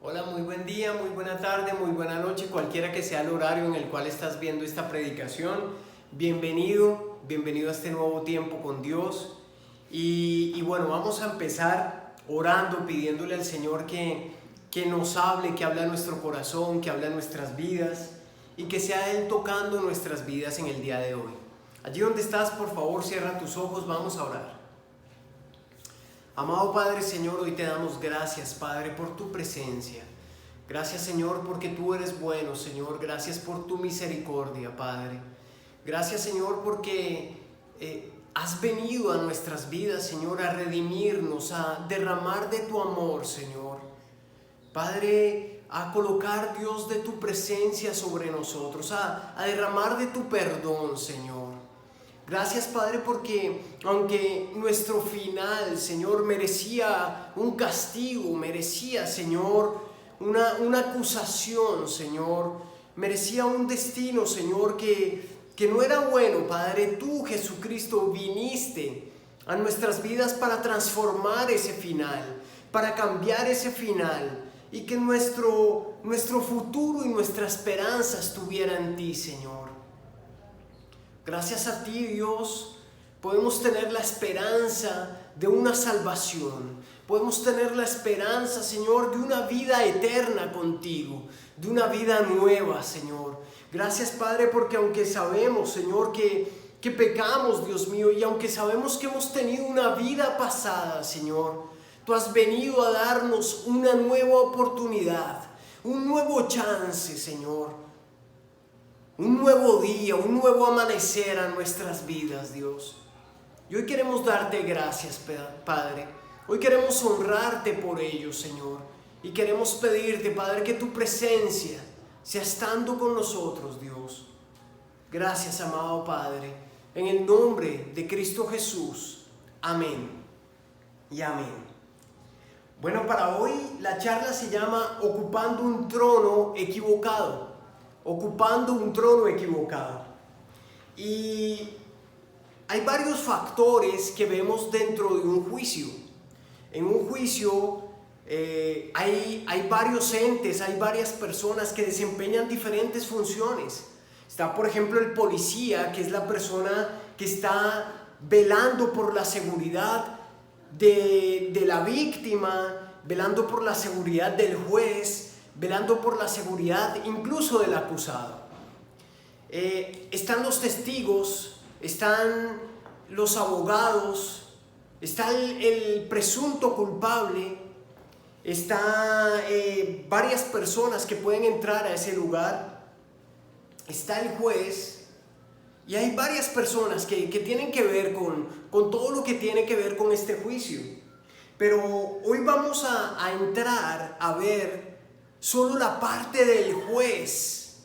Hola, muy buen día, muy buena tarde, muy buena noche, cualquiera que sea el horario en el cual estás viendo esta predicación. Bienvenido a este nuevo tiempo con Dios. Y bueno, vamos a empezar orando, pidiéndole al Señor que nos hable, que hable a nuestro corazón, que hable a nuestras vidas y que sea Él tocando nuestras vidas en el día de hoy. Allí donde estás, por favor, cierra tus ojos, vamos a orar. Amado Padre, Señor, hoy te damos gracias, Padre, por tu presencia. Gracias, Señor, porque tú eres bueno, Señor. Gracias por tu misericordia, Padre. Gracias, Señor, porque has venido a nuestras vidas, Señor, a redimirnos, a derramar de tu amor, Señor. Padre, a colocar, Dios, de tu presencia sobre nosotros, a derramar de tu perdón, Señor. Gracias, Padre, porque aunque nuestro final, Señor, merecía un castigo, merecía, Señor, una acusación, Señor, merecía un destino, Señor, que no era bueno, Padre, tú, Jesucristo, viniste a nuestras vidas para transformar ese final, para cambiar ese final y que nuestro futuro y nuestra esperanza estuviera en ti, Señor. Gracias a ti, Dios, podemos tener la esperanza de una salvación. Podemos tener la esperanza, Señor, de una vida eterna contigo, de una vida nueva, Señor. Gracias, Padre, porque aunque sabemos, Señor, que pecamos, Dios mío, y aunque sabemos que hemos tenido una vida pasada, Señor, tú has venido a darnos una nueva oportunidad, un nuevo chance, Señor. Un nuevo día, un nuevo amanecer a nuestras vidas, Dios. Y hoy queremos darte gracias, Padre. Hoy queremos honrarte por ello, Señor. Y queremos pedirte, Padre, que tu presencia sea estando con nosotros, Dios. Gracias, amado Padre. En el nombre de Cristo Jesús. Amén y amén. Bueno, para hoy la charla se llama Ocupando un trono equivocado. Ocupando un trono equivocado. Y hay varios factores que vemos dentro de un juicio. En un juicio hay varios entes, hay varias personas que desempeñan diferentes funciones. Está, por ejemplo, el policía, que es la persona que está velando por la seguridad de la víctima, velando por la seguridad del juez, velando por la seguridad incluso del acusado. Están los testigos, están los abogados, está el presunto culpable, está varias personas que pueden entrar a ese lugar, está el juez, y hay varias personas que tienen que ver con todo lo que tiene que ver con este juicio. Pero hoy vamos a entrar a ver solo la parte del juez,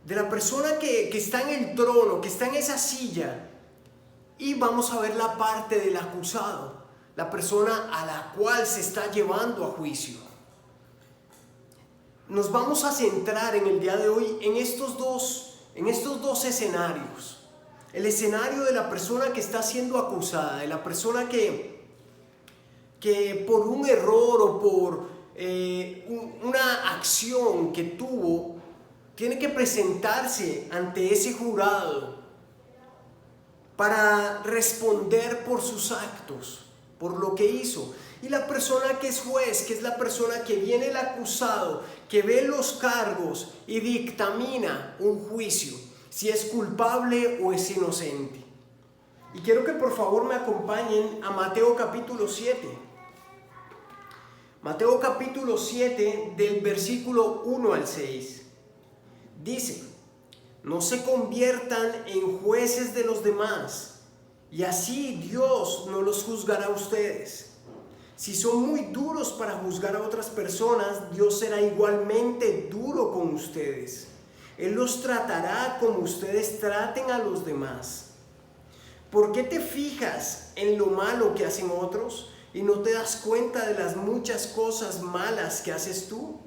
de la persona que está en el trono, que está en esa silla, y vamos a ver la parte del acusado, la persona a la cual se está llevando a juicio. Nos vamos a centrar en el día de hoy en estos dos escenarios. El escenario de la persona que está siendo acusada, de la persona que por un error o por una acción que tuvo, tiene que presentarse ante ese jurado para responder por sus actos, por lo que hizo. Y la persona que es juez, que es la persona que viene el acusado, que ve los cargos y dictamina un juicio, si es culpable o es inocente. Y quiero que por favor me acompañen a Mateo capítulo 7. Mateo capítulo 7 del versículo 1 al 6. Dice: no se conviertan en jueces de los demás, y así Dios no los juzgará a ustedes. Si son muy duros para juzgar a otras personas, Dios será igualmente duro con ustedes. Él los tratará como ustedes traten a los demás. ¿Por qué te fijas en lo malo que hacen otros y no te das cuenta de las muchas cosas malas que haces tú?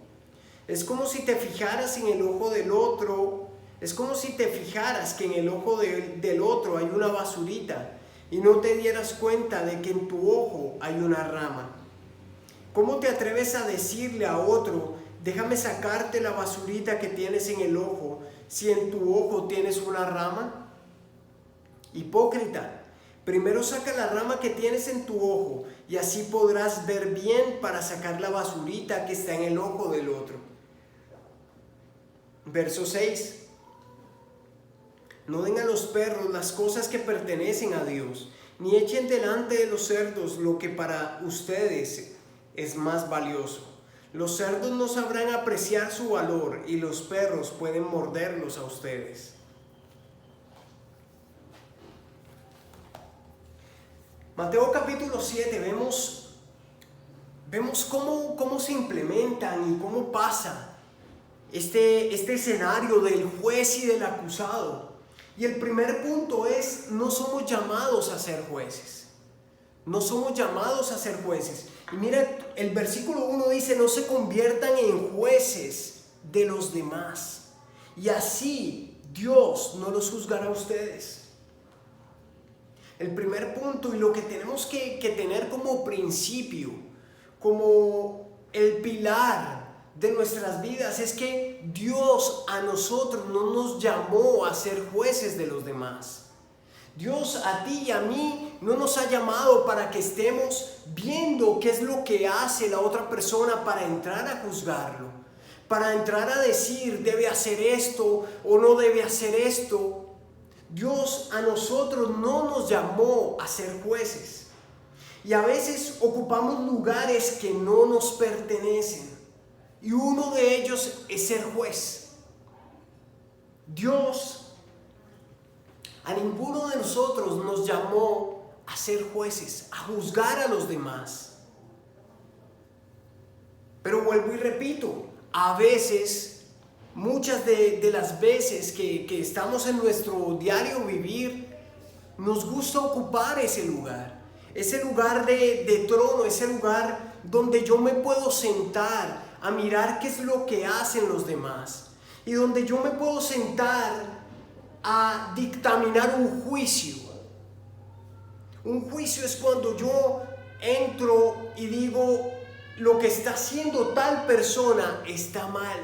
Es como si te fijaras en el ojo del otro, es como si te fijaras que en el ojo del otro hay una basurita y no te dieras cuenta de que en tu ojo hay una rama. ¿Cómo te atreves a decirle a otro, déjame sacarte la basurita que tienes en el ojo, si en tu ojo tienes una rama? Hipócrita, primero saca la rama que tienes en tu ojo y así podrás ver bien para sacar la basurita que está en el ojo del otro. Verso 6. No den a los perros las cosas que pertenecen a Dios, ni echen delante de los cerdos lo que para ustedes es más valioso. Los cerdos no sabrán apreciar su valor y los perros pueden morderlos a ustedes. Mateo capítulo 7, vemos cómo se implementan y cómo pasa este escenario del juez y del acusado. Y el primer punto es, no somos llamados a ser jueces. No somos llamados a ser jueces. Y mira, el versículo 1 dice, no se conviertan en jueces de los demás. Y así Dios no los juzgará a ustedes. El primer punto y lo que tenemos que tener como principio, como el pilar de nuestras vidas, es que Dios a nosotros no nos llamó a ser jueces de los demás. Dios a ti y a mí no nos ha llamado para que estemos viendo qué es lo que hace la otra persona para entrar a juzgarlo, para entrar a decir debe hacer esto o no debe hacer esto. Dios a nosotros no nos llamó a ser jueces y a veces ocupamos lugares que no nos pertenecen y uno de ellos es ser juez. Dios a ninguno de nosotros nos llamó a ser jueces, a juzgar a los demás. Pero vuelvo y repito, a veces, muchas de las veces que estamos en nuestro diario vivir, nos gusta ocupar ese lugar de trono, ese lugar donde yo me puedo sentar a mirar qué es lo que hacen los demás y donde yo me puedo sentar a dictaminar un juicio. Un juicio es cuando yo entro y digo, lo que está haciendo tal persona está mal.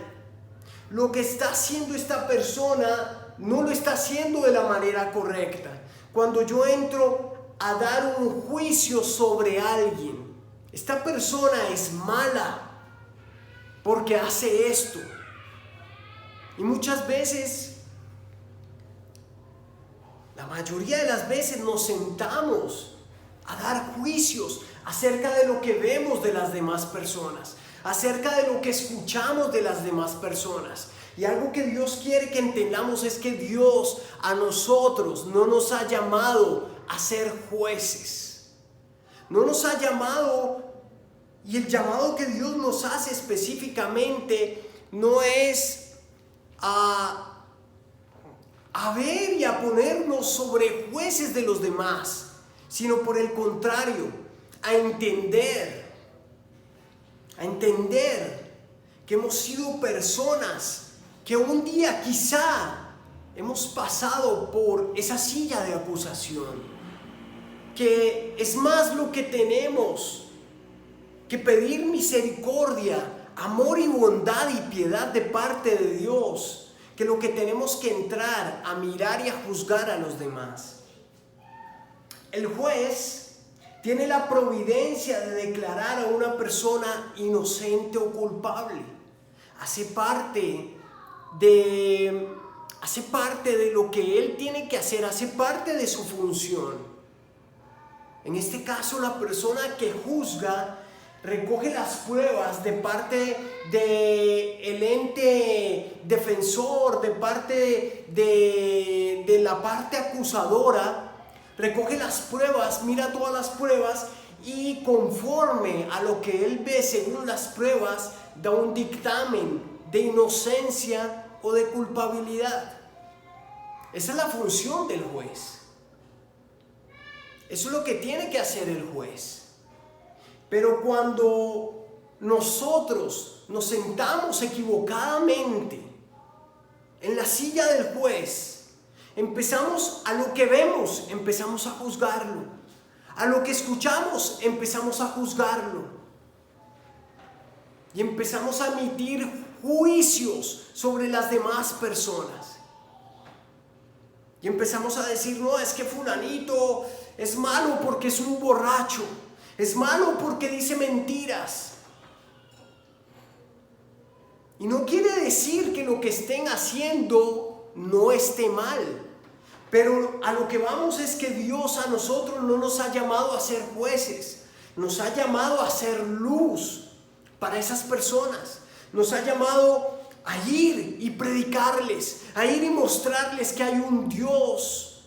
Lo que está haciendo esta persona no lo está haciendo de la manera correcta. Cuando yo entro a dar un juicio sobre alguien, esta persona es mala porque hace esto. Y muchas veces, la mayoría de las veces nos sentamos a dar juicios acerca de lo que vemos de las demás personas, acerca de lo que escuchamos de las demás personas. Y algo que Dios quiere que entendamos es que Dios a nosotros no nos ha llamado a ser jueces. No nos ha llamado, y el llamado que Dios nos hace específicamente no es a ver y a ponernos sobre jueces de los demás, sino por el contrario, a entender que hemos sido personas que un día quizá hemos pasado por esa silla de acusación, que es más lo que tenemos que pedir misericordia, amor y bondad y piedad de parte de Dios, que lo que tenemos que entrar a mirar y a juzgar a los demás. El juez tiene la providencia de declarar a una persona inocente o culpable. Hace parte de lo que él tiene que hacer, hace parte de su función. En este caso, la persona que juzga recoge las pruebas de parte del ente defensor, de parte de la parte acusadora. Recoge las pruebas, mira todas las pruebas y conforme a lo que él ve según las pruebas, da un dictamen de inocencia o de culpabilidad. Esa es la función del juez. Eso es lo que tiene que hacer el juez. Pero cuando nosotros nos sentamos equivocadamente en la silla del juez, empezamos a lo que vemos, empezamos a juzgarlo. A lo que escuchamos, empezamos a juzgarlo. y empezamos a emitir juicios sobre las demás personas. Y empezamos a decir, no, es que fulanito es malo porque es un borracho, es malo porque dice mentiras. Y no quiere decir que lo que estén haciendo no esté mal, pero a lo que vamos es que Dios a nosotros no nos ha llamado a ser jueces, nos ha llamado a ser luz para esas personas, nos ha llamado a ir y predicarles, a ir y mostrarles que hay un Dios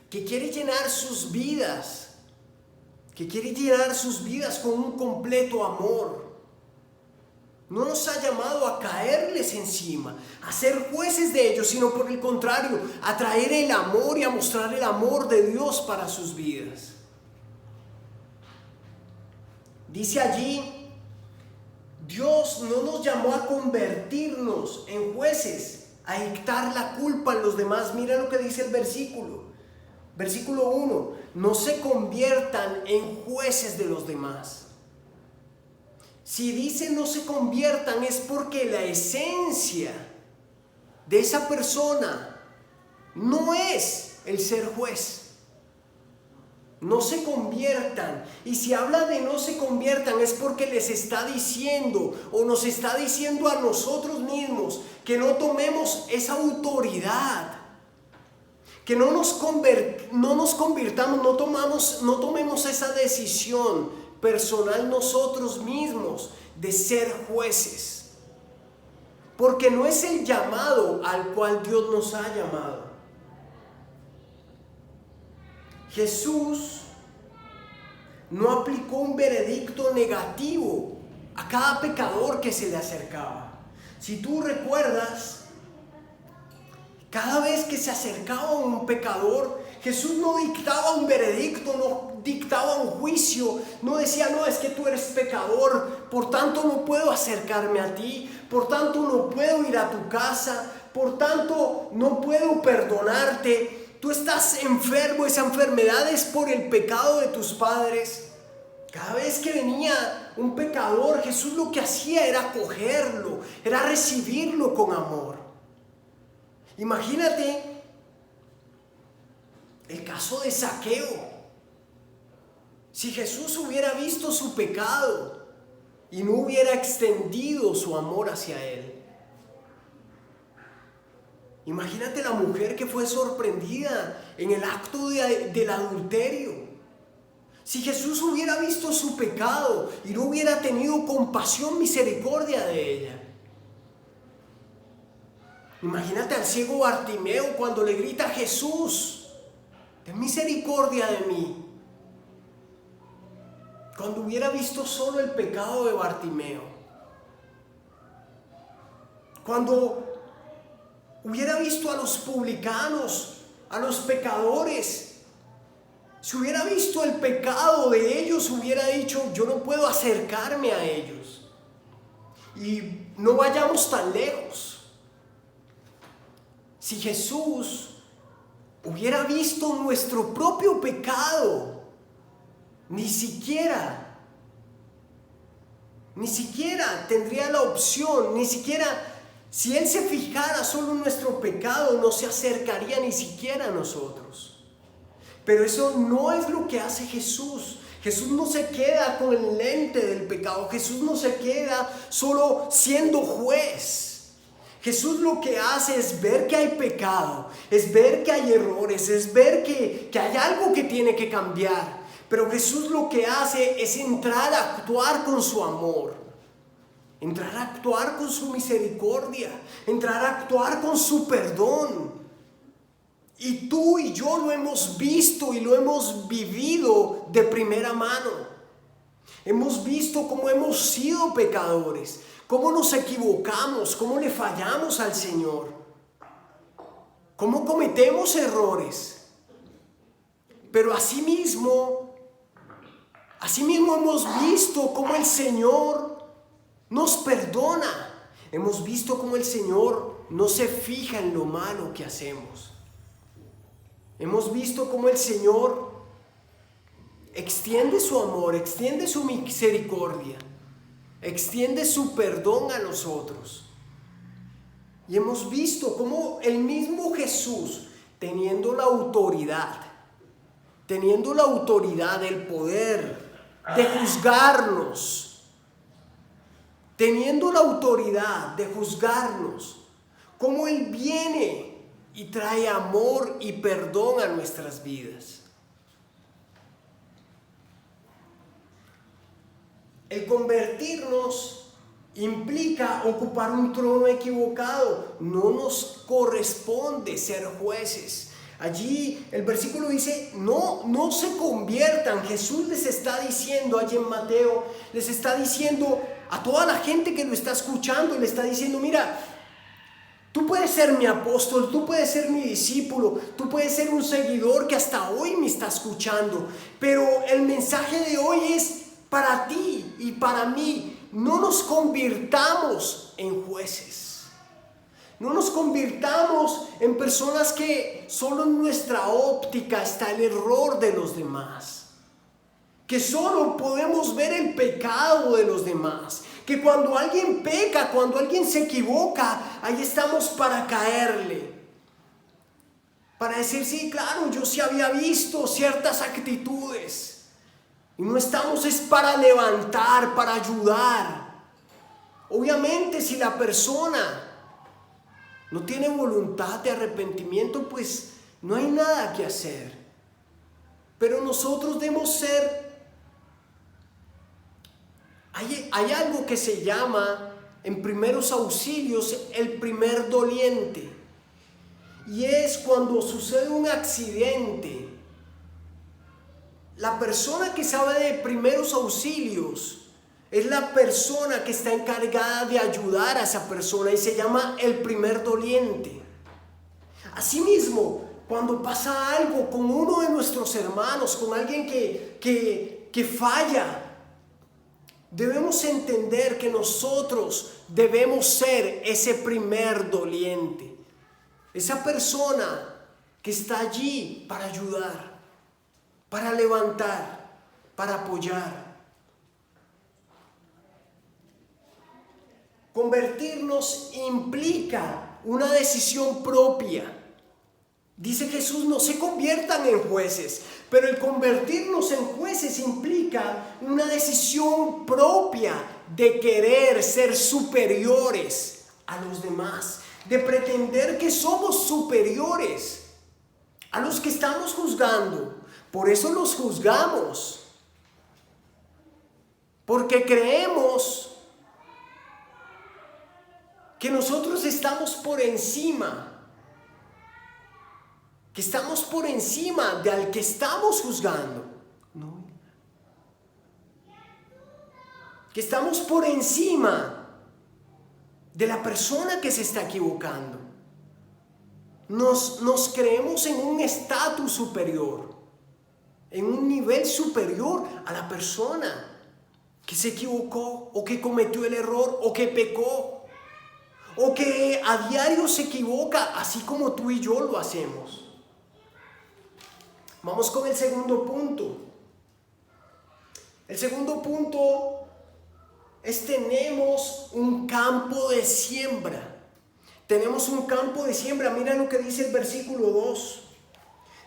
que quiere llenar sus vidas, que quiere llenar sus vidas con un completo amor. No nos ha llamado a caerles encima, a ser jueces de ellos, sino por el contrario, a traer el amor y a mostrar el amor de Dios para sus vidas. Dice allí, Dios no nos llamó a convertirnos en jueces, a dictar la culpa a los demás. Mira lo que dice el versículo. Versículo 1, no se conviertan en jueces de los demás. Si dice no se conviertan es porque la esencia de esa persona no es el ser juez. No se conviertan. Y si habla de no se conviertan es porque les está diciendo o nos está diciendo a nosotros mismos que no tomemos esa autoridad, que no nos convirtamos, no tomemos esa decisión personal nosotros mismos de ser jueces, porque no es el llamado al cual Dios nos ha llamado. Jesús no aplicó un veredicto negativo a cada pecador que se le acercaba. Si tú recuerdas, cada vez que se acercaba un pecador, Jesús no dictaba un veredicto, no dictaba un juicio, no decía, no, es que tú eres pecador, por tanto no puedo acercarme a ti, por tanto no puedo ir a tu casa, por tanto no puedo perdonarte, tú estás enfermo, esa enfermedad es por el pecado de tus padres. Cada vez que venía un pecador, Jesús lo que hacía era acogerlo, era recibirlo con amor. Imagínate el caso de Zaqueo. Si Jesús hubiera visto su pecado y no hubiera extendido su amor hacia él. Imagínate la mujer que fue sorprendida en el acto del adulterio. Si Jesús hubiera visto su pecado y no hubiera tenido compasión, misericordia de ella. Imagínate al ciego Bartimeo cuando le grita a Jesús, ten misericordia de mí. Cuando hubiera visto solo el pecado de Bartimeo. Cuando hubiera visto a los publicanos, a los pecadores. Si hubiera visto el pecado de ellos, hubiera dicho, yo no puedo acercarme a ellos. Y no vayamos tan lejos. Si Jesús hubiera visto nuestro propio pecado, ni siquiera tendría la opción, ni siquiera, si Él se fijara solo en nuestro pecado, no se acercaría ni siquiera a nosotros. Pero eso no es lo que hace Jesús. Jesús no se queda con el lente del pecado. Jesús no se queda solo siendo juez. Jesús lo que hace es ver que hay pecado, es ver que hay errores, es ver que hay algo que tiene que cambiar. Pero Jesús lo que hace es entrar a actuar con su amor, entrar a actuar con su misericordia, entrar a actuar con su perdón. Y tú y yo lo hemos visto y lo hemos vivido de primera mano. Hemos visto cómo hemos sido pecadores, cómo nos equivocamos, cómo le fallamos al Señor, cómo cometemos errores. Pero asimismo hemos visto cómo el Señor nos perdona. Hemos visto cómo el Señor no se fija en lo malo que hacemos. Hemos visto cómo el Señor extiende su amor, extiende su misericordia. extiende su perdón a nosotros. Y hemos visto cómo el mismo Jesús, teniendo la autoridad, el poder de juzgarnos, cómo Él viene y trae amor y perdón a nuestras vidas. El convertirnos implica ocupar un trono equivocado. No nos corresponde ser jueces. Allí el versículo dice, no se conviertan. Jesús les está diciendo allí en Mateo, les está diciendo a toda la gente que lo está escuchando, le está diciendo, mira, tú puedes ser mi apóstol, tú puedes ser mi discípulo, tú puedes ser un seguidor que hasta hoy me está escuchando, pero el mensaje de hoy es para ti y para mí. No nos convirtamos en jueces. No nos convirtamos en personas que solo en nuestra óptica está el error de los demás. Que solo podemos ver el pecado de los demás. Que cuando alguien peca, cuando alguien se equivoca, ahí estamos para caerle. Para decir, sí, claro, yo sí había visto ciertas actitudes. Y no estamos es para levantar, para ayudar. Obviamente si la persona no tiene voluntad de arrepentimiento, pues no hay nada que hacer. Pero nosotros debemos ser... Hay algo que se llama en primeros auxilios el primer doliente. Y es cuando sucede un accidente. La persona que sabe de primeros auxilios es la persona que está encargada de ayudar a esa persona y se llama el primer doliente. Asimismo, cuando pasa algo con uno de nuestros hermanos, con alguien que falla, debemos entender que nosotros debemos ser ese primer doliente. Esa persona que está allí para ayudar, para levantar, para apoyar. Convertirnos implica una decisión propia. Dice Jesús, no se conviertan en jueces, pero el convertirnos en jueces implica una decisión propia de querer ser superiores a los demás, de pretender que somos superiores a los que estamos juzgando. Por eso los juzgamos, porque creemos que nosotros estamos por encima, que estamos por encima de al que estamos juzgando, ¿no? Que estamos por encima de la persona que se está equivocando. Nos creemos en un estatus superior, en un nivel superior a la persona que se equivocó o que cometió el error o que pecó o que a diario se equivoca, así como tú y yo lo hacemos. Vamos con el segundo punto. El segundo punto es: tenemos un campo de siembra. Tenemos un campo de siembra. Mira lo que dice el versículo 2.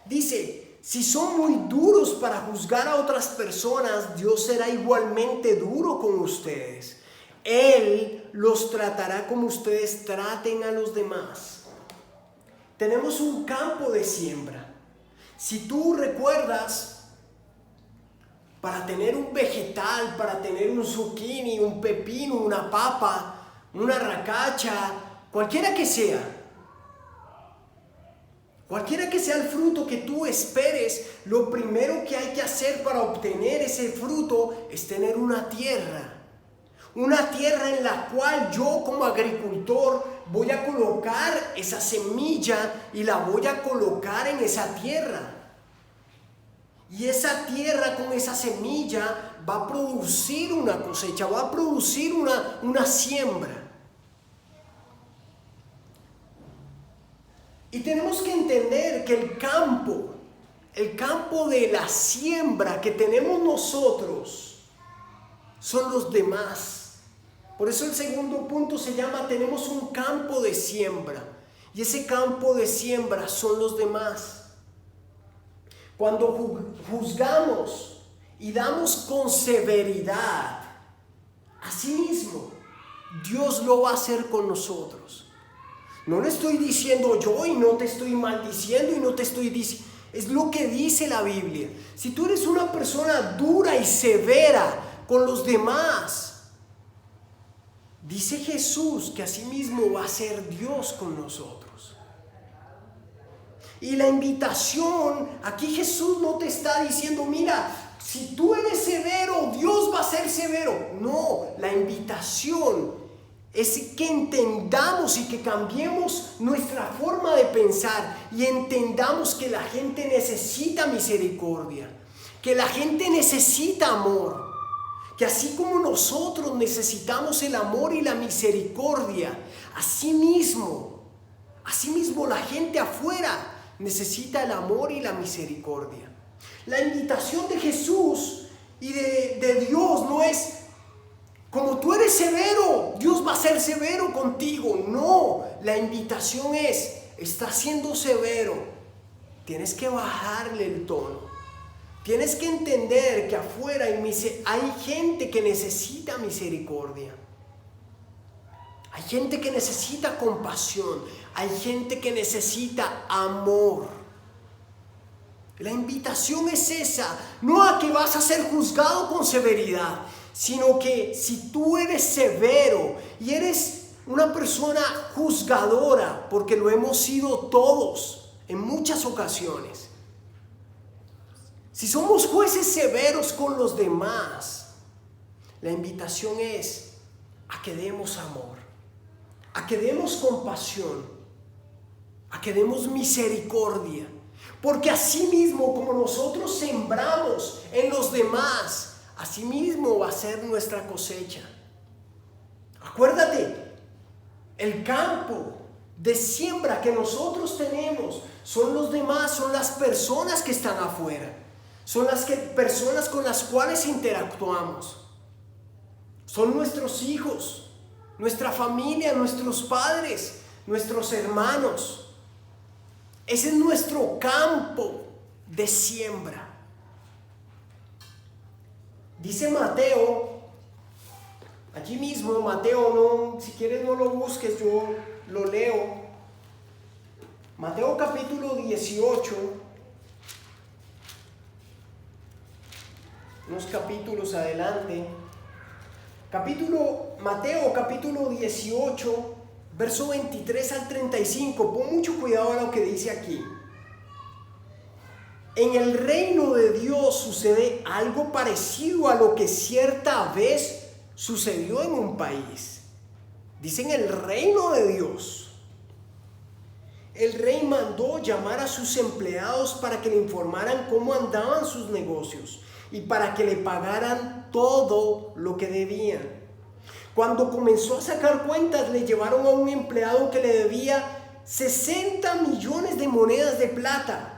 Dice: si son muy duros para juzgar a otras personas, Dios será igualmente duro con ustedes. Él los tratará como ustedes traten a los demás. Tenemos un campo de siembra. Si tú recuerdas, para tener un vegetal, para tener un zucchini, un pepino, una papa, una racacha, cualquiera que sea el fruto que tú esperes, lo primero que hay que hacer para obtener ese fruto es tener una tierra en la cual yo como agricultor voy a colocar esa semilla y la voy a colocar en esa tierra. Y esa tierra con esa semilla va a producir una cosecha, va a producir una siembra. Y tenemos que entender que el campo de la siembra que tenemos nosotros son los demás. Por eso el segundo punto se llama: tenemos un campo de siembra. Y ese campo de siembra son los demás. Cuando juzgamos y damos con severidad, asimismo, Dios lo va a hacer con nosotros. No le estoy diciendo yo y no te estoy maldiciendo y no te estoy diciendo. Es lo que dice la Biblia. Si tú eres una persona dura y severa con los demás, dice Jesús que asimismo va a ser Dios con nosotros. Y la invitación, aquí Jesús no te está diciendo: mira, si tú eres severo, Dios va a ser severo. No, la invitación es que entendamos y que cambiemos nuestra forma de pensar y entendamos que la gente necesita misericordia, que la gente necesita amor, que así como nosotros necesitamos el amor y la misericordia, asimismo la gente afuera necesita el amor y la misericordia. La invitación de Jesús y de Dios no es: como tú eres severo, Dios va a ser severo contigo. No, la invitación es: estás siendo severo, tienes que bajarle el tono. Tienes que entender que afuera hay gente que necesita misericordia. Hay gente que necesita compasión. Hay gente que necesita amor. La invitación es esa, no a que vas a ser juzgado con severidad, sino que si tú eres severo y eres una persona juzgadora, porque lo hemos sido todos en muchas ocasiones, si somos jueces severos con los demás, la invitación es a que demos amor, a que demos compasión, a que demos misericordia. Porque así mismo como nosotros sembramos en los demás, así mismo va a ser nuestra cosecha. Acuérdate, el campo de siembra que nosotros tenemos son los demás, son las personas que están afuera, son las personas con las cuales interactuamos, son nuestros hijos, nuestra familia, nuestros padres, nuestros hermanos. Ese es nuestro campo de siembra. Dice Mateo, allí mismo, Mateo, si quieres no lo busques, yo lo leo. Mateo capítulo 18, unos capítulos adelante. Mateo capítulo 18, verso 23 al 35, pon mucho cuidado a lo que dice aquí. En el reino de Dios sucede algo parecido a lo que cierta vez sucedió en un país. Dice: en el reino de Dios, el rey mandó llamar a sus empleados para que le informaran cómo andaban sus negocios y para que le pagaran todo lo que debían. Cuando comenzó a sacar cuentas, le llevaron a un empleado que le debía 60 millones de monedas de plata.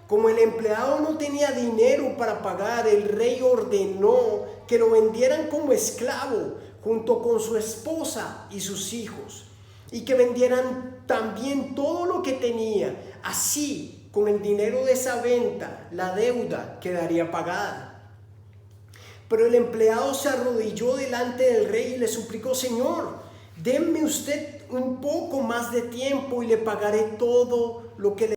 Como el empleado no tenía dinero para pagar, el rey ordenó que lo vendieran como esclavo junto con su esposa y sus hijos, y que vendieran también todo lo que tenía. Así, con el dinero de esa venta, la deuda quedaría pagada. Pero el empleado se arrodilló delante del rey y le suplicó: Señor, denme usted un poco más de tiempo y le pagaré todo lo que le